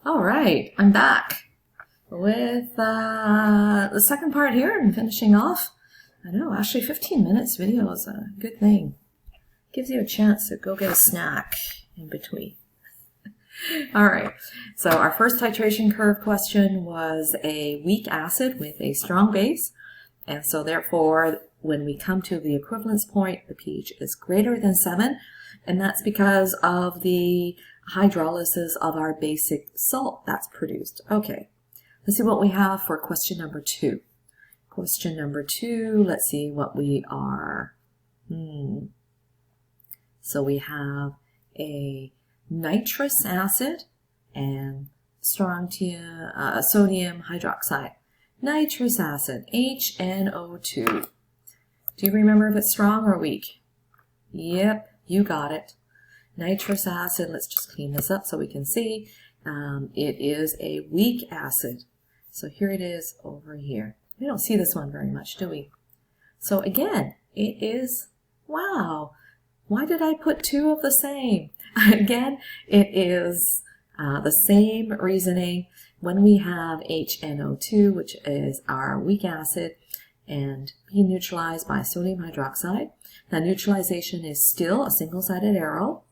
All right, I'm back with the second part here and finishing off. I know, actually 15 minutes video is a good thing. Gives you a chance to go get a snack in between. All right, so our first titration curve question was a weak acid with a strong base. And so therefore, when we come to the equivalence point, the pH is greater than 7. And that's because of the hydrolysis of our basic salt that's produced. Okay, let's see what we have for question number 2. Question number 2, let's see what we are. So we have a nitrous acid and sodium hydroxide. Nitrous acid, HNO2. Do you remember if it's strong or weak? Yep, you got it. Nitrous acid, let's just clean this up so we can see. It is a weak acid. So here it is over here. We don't see this one very much, do we? So again, it is, wow, why did I put 2 of the same? Again, it is the same reasoning when we have HNO2, which is our weak acid, and being neutralized by sodium hydroxide. Now, neutralization is still a single-sided arrow.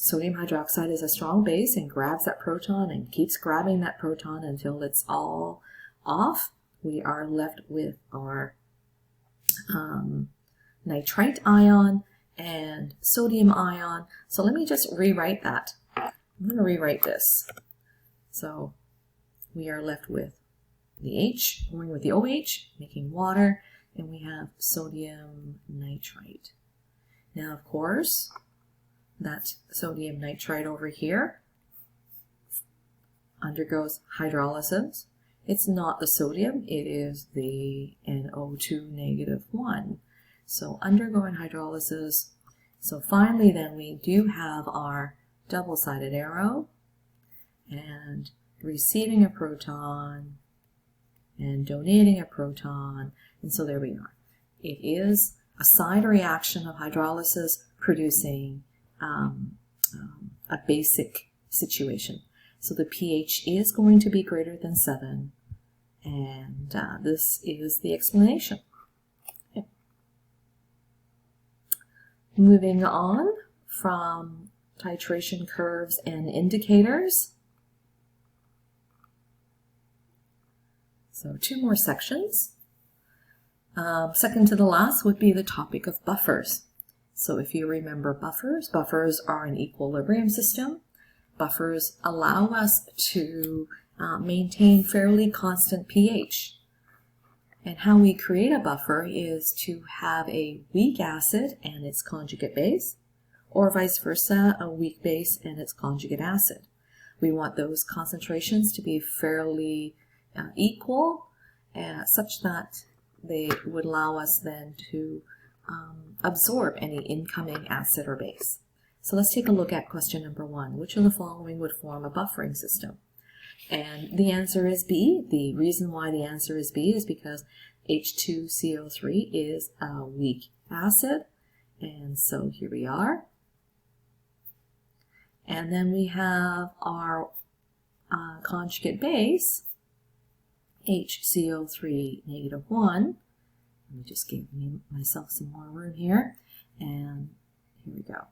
Sodium hydroxide is a strong base and grabs that proton and keeps grabbing that proton until it's all off. We are left with our nitrite ion and sodium ion. So let me just rewrite that. I'm going to rewrite this. So we are left with the H, going with the OH, making water, and we have sodium nitrite. Now, of course, that sodium nitrite over here undergoes hydrolysis. It's not the sodium, it is the NO2 negative 1. So undergoing hydrolysis. So finally then we do have our double-sided arrow and receiving a proton and donating a proton, and so there we are. It is a side reaction of hydrolysis producing a basic situation. So the pH is going to be greater than 7, and this is the explanation. Okay. Moving on from titration curves and indicators. So 2 more sections. Second to the last would be the topic of buffers. So if you remember buffers are an equilibrium system. Buffers allow us to maintain fairly constant pH. And how we create a buffer is to have a weak acid and its conjugate base, or vice versa, a weak base and its conjugate acid. We want those concentrations to be fairly equal, such that they would allow us then to absorb any incoming acid or base. So let's take a look at question number 1. Which of the following would form a buffering system? And the answer is B. The reason why the answer is B is because H2CO3 is a weak acid. And so here we are. And then we have our conjugate base, HCO3 negative 1. Let me just give myself some more room here. And here we go.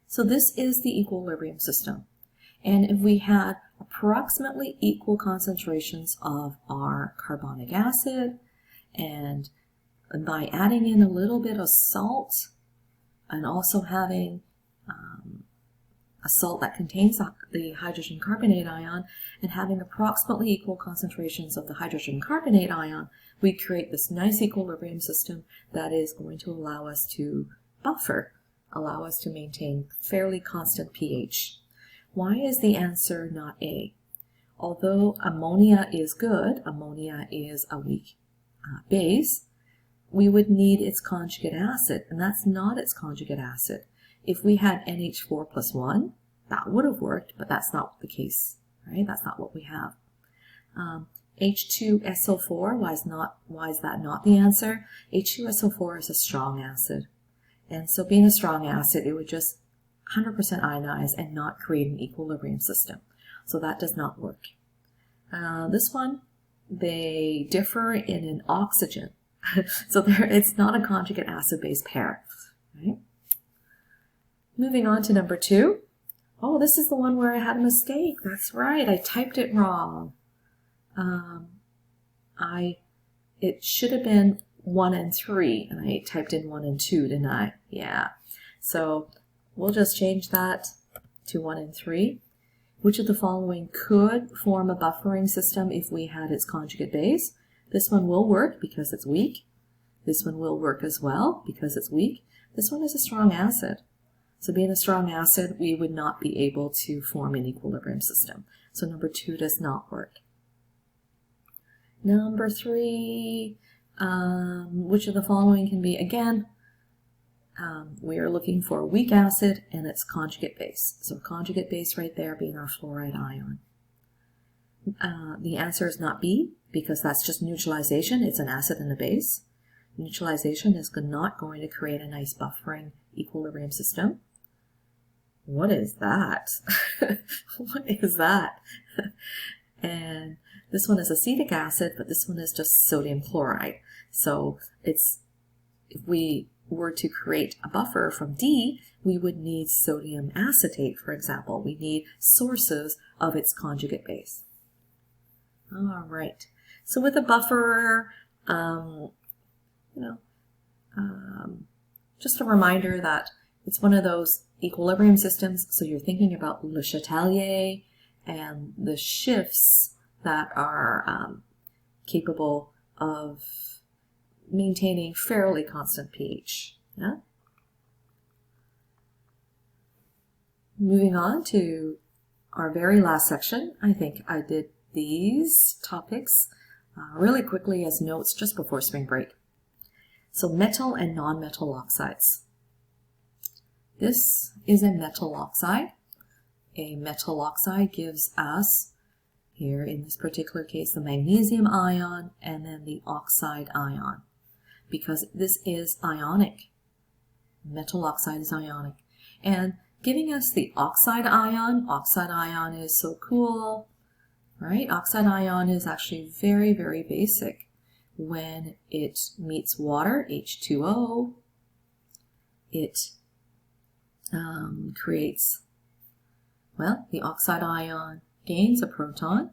So this is the equilibrium system. And if we had approximately equal concentrations of our carbonic acid, and by adding in a little bit of salt, and also having a salt that contains the hydrogen carbonate ion, and having approximately equal concentrations of the hydrogen carbonate ion, we create this nice equilibrium system that is going to allow us to buffer, allow us to maintain fairly constant pH. Why is the answer not A? Although ammonia is good, ammonia is a weak base, we would need its conjugate acid, and that's not its conjugate acid. If we had NH4 plus 1, that would have worked, but that's not the case, right? That's not what we have. H2SO4, why is that not the answer? H2SO4 is a strong acid. And so being a strong acid, it would just 100% ionize and not create an equilibrium system. so that does not work. This one, they differ in an oxygen. So it's not a conjugate acid-base pair. Right? Moving on to number 2. Oh, this is the one where I had a mistake. That's right, I typed it wrong. It should have been 1 and 3, and I typed in 1 and 2, didn't I? Yeah. So we'll just change that to 1 and 3. Which of the following could form a buffering system if we had its conjugate base? This one will work because it's weak. This one will work as well because it's weak. This one is a strong acid. So being a strong acid, we would not be able to form an equilibrium system. So number 2 does not work. Number 3, which of the following can be, again, we are looking for a weak acid and its conjugate base. So conjugate base right there being our fluoride ion. The answer is not B, because that's just neutralization. It's an acid and a base. Neutralization is not going to create a nice buffering equilibrium system. What is that? What is that? And this one is acetic acid, but this one is just sodium chloride. So if we were to create a buffer from D, we would need sodium acetate, for example. We need sources of its conjugate base. All right. So with a buffer, just a reminder that it's one of those equilibrium systems. So you're thinking about Le Chatelier and the shifts that are capable of maintaining fairly constant pH. Yeah? Moving on to our very last section. I think I did these topics really quickly as notes just before spring break. So metal and non-metal oxides. This is a metal oxide. A metal oxide gives us, here in this particular case, the magnesium ion and then the oxide ion, because this is ionic. Metal oxide is ionic. And giving us the oxide ion is so cool, right? Oxide ion is actually very, very basic. When it meets water, H2O, it creates, well, the oxide ion gains a proton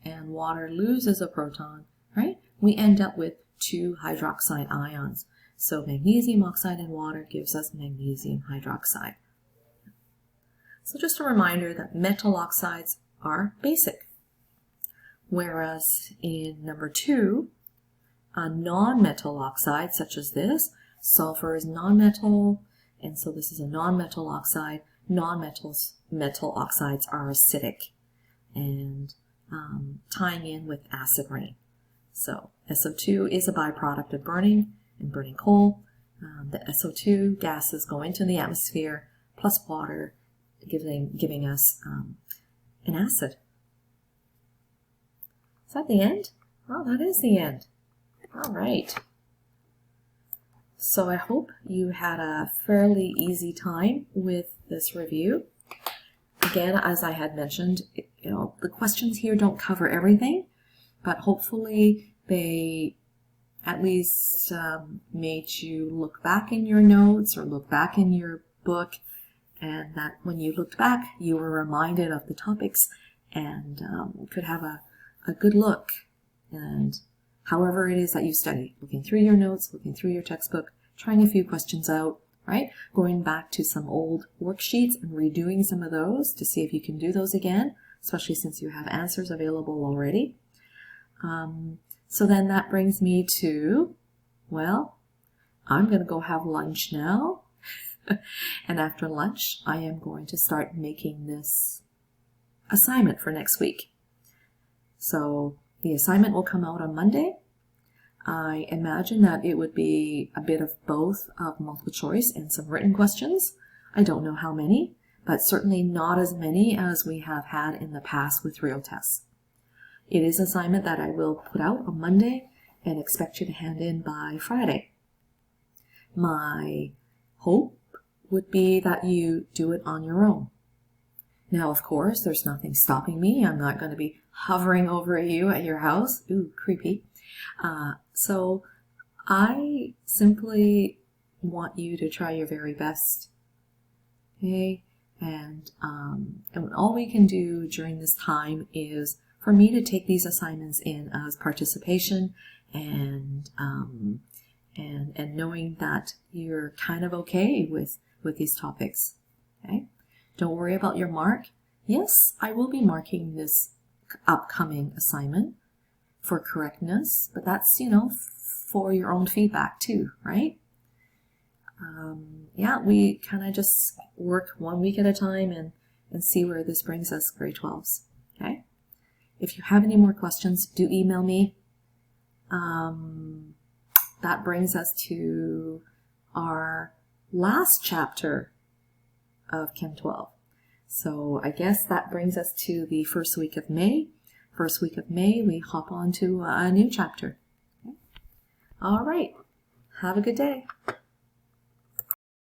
and water loses a proton, right? We end up with 2 hydroxide ions. So magnesium oxide and water gives us magnesium hydroxide. So just a reminder that metal oxides are basic. Whereas in number 2, a non-metal oxide such as this, sulfur is non-metal, and so this is a non-metal oxide. Non-metal oxides are acidic and tying in with acid rain. So SO2 is a byproduct of burning and burning coal. The SO2 gases go into the atmosphere plus water, giving us an acid. Is that the end? Oh, that is the end. All right. So I hope you had a fairly easy time with this review. Again, as I had mentioned, the questions here don't cover everything, but hopefully they at least made you look back in your notes or look back in your book, and that when you looked back, you were reminded of the topics and could have a good look. And however it is that you study, looking through your notes, looking through your textbook, trying a few questions out, right? Going back to some old worksheets and redoing some of those to see if you can do those again, especially since you have answers available already. So then that brings me to, well, I'm going to go have lunch now. And after lunch, I am going to start making this assignment for next week. So the assignment will come out on Monday. I imagine that it would be a bit of both of multiple choice and some written questions. I don't know how many, but certainly not as many as we have had in the past with real tests. It is an assignment that I will put out on Monday and expect you to hand in by Friday. My hope would be that you do it on your own. Now, of course, there's nothing stopping me. I'm not going to be hovering over you at your house. Ooh, creepy. So I simply want you to try your very best. Okay? And all we can do during this time is for me to take these assignments in as participation and knowing that you're kind of okay with these topics. Okay? Don't worry about your mark. Yes, I will be marking this upcoming assignment for correctness, but that's, for your own feedback too, right? Yeah, we kind of just work 1 week at a time and see where this brings us, grade 12s. Okay? If you have any more questions, do email me. That brings us to our last chapter of Chem 12. So I guess that brings us to the first week of May. First week of May, we hop on to a new chapter. Okay? All right. Have a good day.